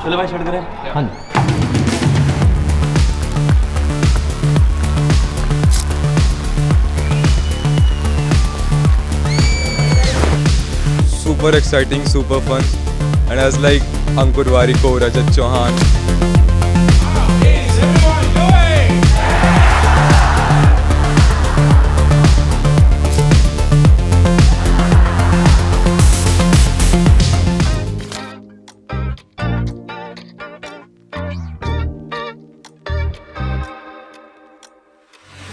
चलो भाई स्टार्ट करें। हाँ super exciting, super fun, and as like Ankur Warikoo, Rajat Chauhan.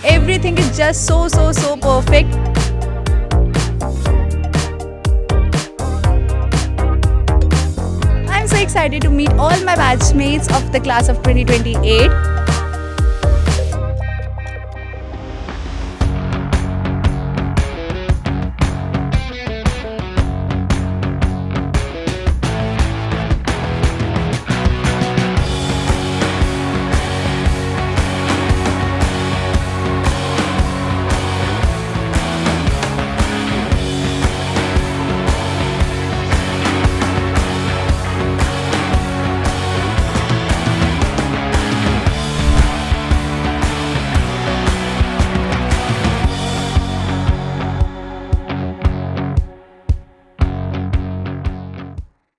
Everything is just so perfect. I'm so excited to meet all my batchmates of the class of 2028.